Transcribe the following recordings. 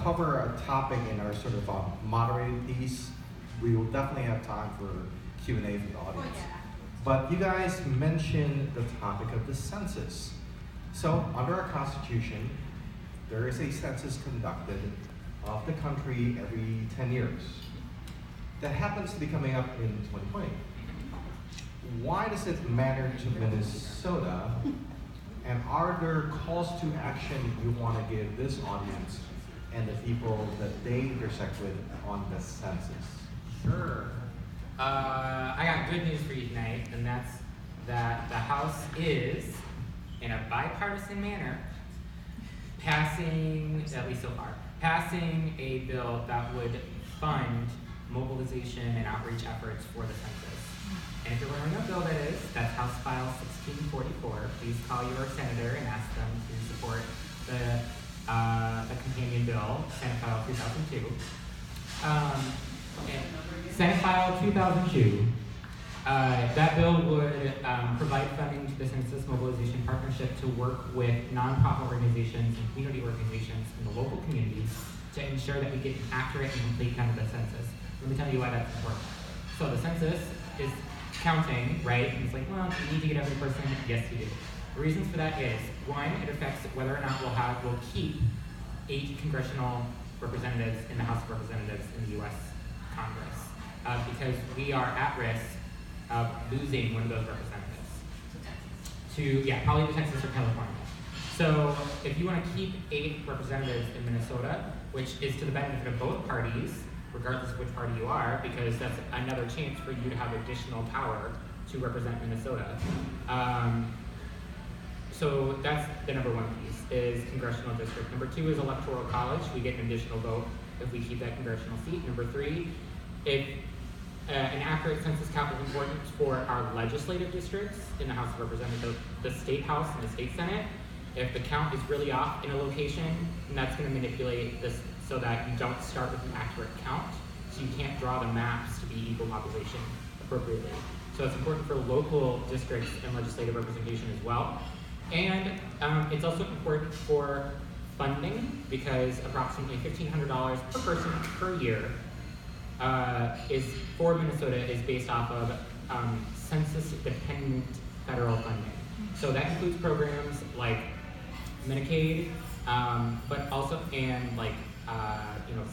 cover a topic in our sort of moderated piece. We will definitely have time for Q&A from the audience. But you guys mentioned the topic of the census. So under our Constitution, there is a census conducted of the country every 10 years. That happens to be coming up in 2020. Why does it matter to Minnesota? And are there calls to action you want to give this audience and the people that they intersect with on the census? Sure. I got good news for you tonight, and that's that the House is, in a bipartisan manner, passing, at least so far, passing a bill that would fund mobilization and outreach efforts for the census. And if you're wondering what bill that is, that's House File 1644. Please call your senator and ask them to support the companion bill, Senate File 2002. Senate File 2002. That bill would provide funding to the Census Mobilization Partnership to work with nonprofit organizations and community organizations in the local communities to ensure that we get an accurate and complete count of the census. Let me tell you why that's important. So the census is counting, right? And it's like, well, you need to get every person. Yes, you do. The reasons for that is, one, it affects whether or not we'll keep 8 congressional representatives in the House of Representatives in the U.S. Congress, because we are at risk of losing one of those representatives to, probably the Texas or California. So if you want to keep 8 representatives in Minnesota, which is to the benefit of both parties, regardless of which party you are, because that's another chance for you to have additional power to represent Minnesota. So that's the number one piece, is congressional district. Number 2 is electoral college. We get an additional vote if we keep that congressional seat. Number 3, if an accurate census count is important for our legislative districts in the House of Representatives, the state House and the state Senate. If the count is really off in a location, then that's going to manipulate this so that you don't start with an accurate count, so you can't draw the maps to be equal population appropriately. So it's important for local districts and legislative representation as well. And it's also important for funding, because approximately $1,500 per person per year is for Minnesota is based off of census-dependent federal funding. So that includes programs like Medicaid, but also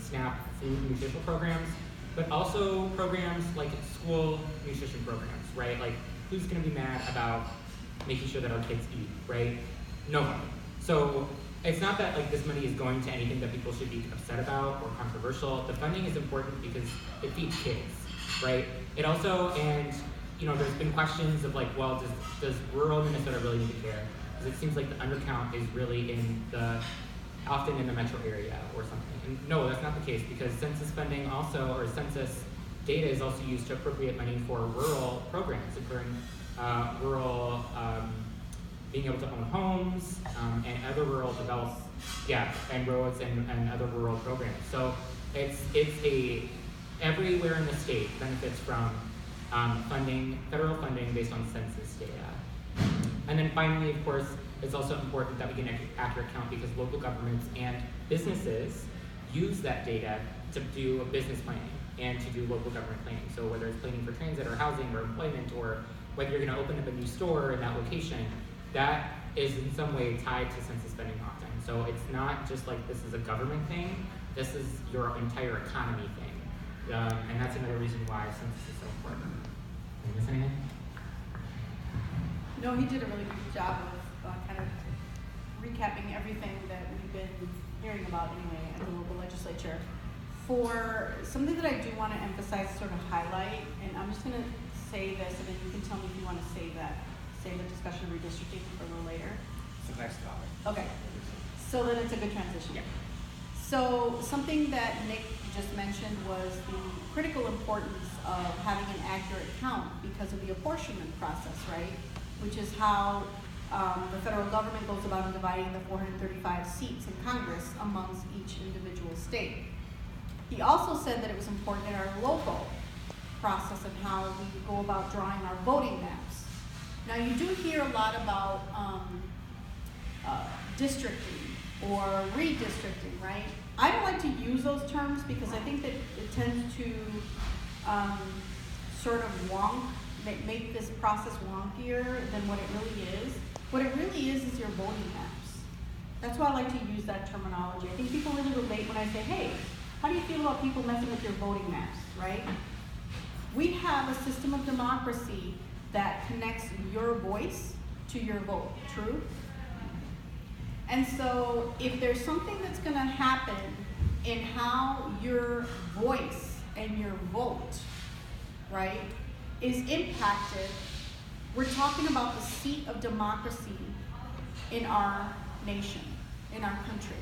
SNAP food nutritional programs, but also programs like school nutrition programs, right? Like, who's going to be mad about making sure that our kids eat, right? No one. So it's not that like this money is going to anything that people should be upset about or controversial. The funding is important because it feeds kids, right? It also, and there's been questions of like, well, does rural Minnesota really need to care? Because it seems like the undercount is really often in the metro area or something. And no, that's not the case, because census funding also, or census data is also used to appropriate money for rural programs, including rural being able to own homes and other rural and roads and other rural programs. So it's everywhere in the state benefits from federal funding based on census data. And then finally, of course, it's also important that we get an accurate count, because local governments and businesses use that data to do business planning and to do local government planning. So whether it's planning for transit or housing or employment, or whether you're going to open up a new store in that location, that is in some way tied to census spending often. So it's not just like this is a government thing, this is your entire economy thing. And that's another reason why census is so important. Did I miss anything? No, he did a really good job of kind of recapping everything that we've been hearing about anyway at the local legislature. For something that I do want to emphasize, sort of highlight, and I'm just going to say this, and then you can tell me if you want to save the discussion of redistricting for a little later. It's the next topic. Okay, so then it's a good transition. Yeah. So something that Nick just mentioned was the critical importance of having an accurate count because of the apportionment process, right? Which is how the federal government goes about dividing the 435 seats in Congress amongst each individual state. He also said that it was important in our local process and how we go about drawing our voting maps. Now, you do hear a lot about districting or redistricting, right? I don't like to use those terms because I think that it tends to sort of make this process wonkier than what it really is. What it really is your voting maps. That's why I like to use that terminology. I think people really relate when I say, hey, how do you feel about people messing with your voting maps, right? We have a system of democracy that connects your voice to your vote, true? And so if there's something that's gonna happen in how your voice and your vote, right, is impacted, we're talking about the seat of democracy in our nation, in our country.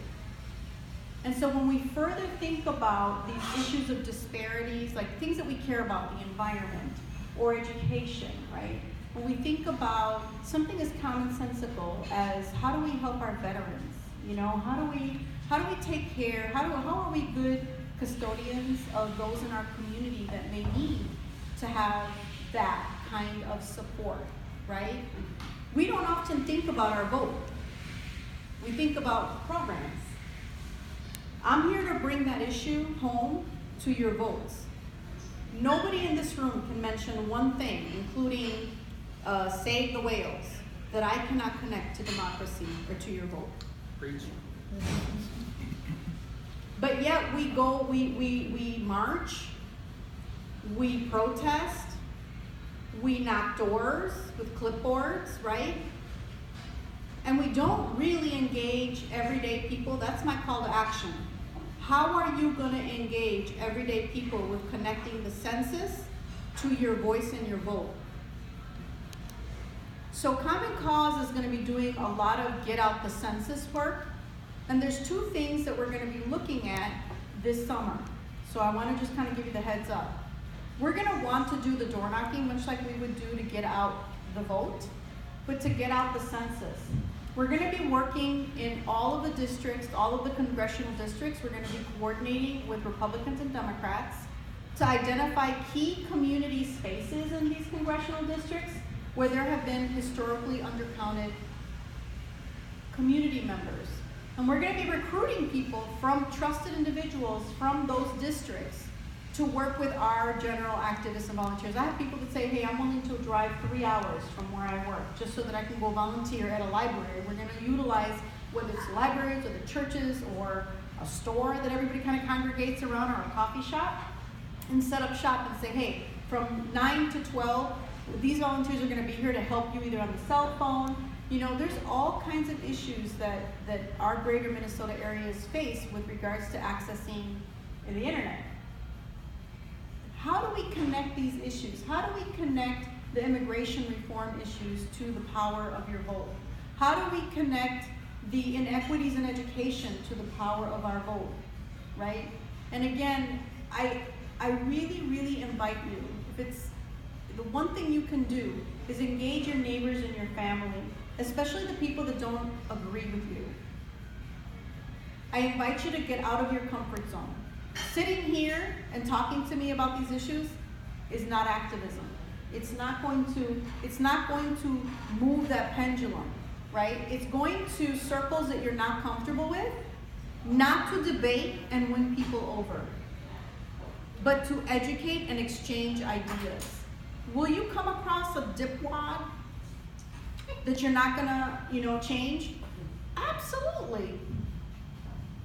And so when we further think about these issues of disparities, like things that we care about, the environment or education, right? When we think about something as commonsensical as how do we help our veterans? You know, how do we take care, how are we good custodians of those in our community that may need to have that kind of support, right? We don't often think about our vote. We think about programs. I'm here to bring that issue home to your votes. Nobody in this room can mention one thing, including save the whales, that I cannot connect to democracy or to your vote. Preach. But yet we go, we march, we protest, we knock doors with clipboards, right? And we don't really engage everyday people. That's my call to action. How are you going to engage everyday people with connecting the census to your voice and your vote? So Common Cause is going to be doing a lot of get out the census work. And there's two things that we're going to be looking at this summer. So I want to just kind of give you the heads up. We're going to want to do the door knocking, much like we would do to get out the vote, but to get out the census. We're going to be working in all of the districts, all of the congressional districts. We're going to be coordinating with Republicans and Democrats to identify key community spaces in these congressional districts where there have been historically undercounted community members. And we're going to be recruiting people from trusted individuals from those districts to work with our general activists and volunteers. I have people that say, hey, I'm willing to drive 3 hours from where I work just so that I can go volunteer at a library. We're going to utilize, whether it's libraries or the churches or a store that everybody kind of congregates around or a coffee shop, and set up shop and say, hey, from 9 to 12, these volunteers are going to be here to help you either on the cell phone. You know, there's all kinds of issues that our greater Minnesota areas face with regards to accessing the internet. How do we connect these issues? How do we connect the immigration reform issues to the power of your vote? How do we connect the inequities in education to the power of our vote, right? And again, I really, really invite you, if it's the one thing you can do is engage your neighbors and your family, especially the people that don't agree with you. I invite you to get out of your comfort zone. Sitting here and talking to me about these issues is not activism. It's not going to move that pendulum, right? It's going to circles that you're not comfortable with, not to debate and win people over, but to educate and exchange ideas. Will you come across a dipwad that you're not gonna, change? Absolutely.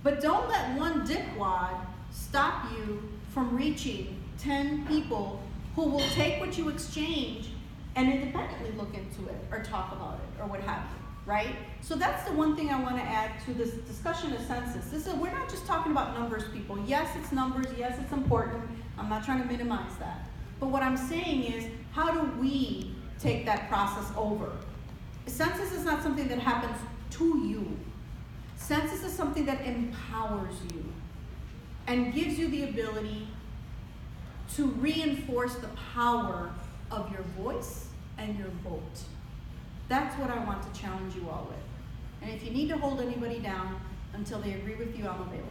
But don't let one dipwad stop you from reaching 10 people who will take what you exchange and independently look into it or talk about it or what have you, right? So that's the one thing I want to add to this discussion of census. We're not just talking about numbers, people. Yes, it's numbers. Yes, it's important. I'm not trying to minimize that. But what I'm saying is, how do we take that process over? Census is not something that happens to you. Census is something that empowers you and gives you the ability to reinforce the power of your voice and your vote. That's what I want to challenge you all with. And if you need to hold anybody down until they agree with you, I'm available.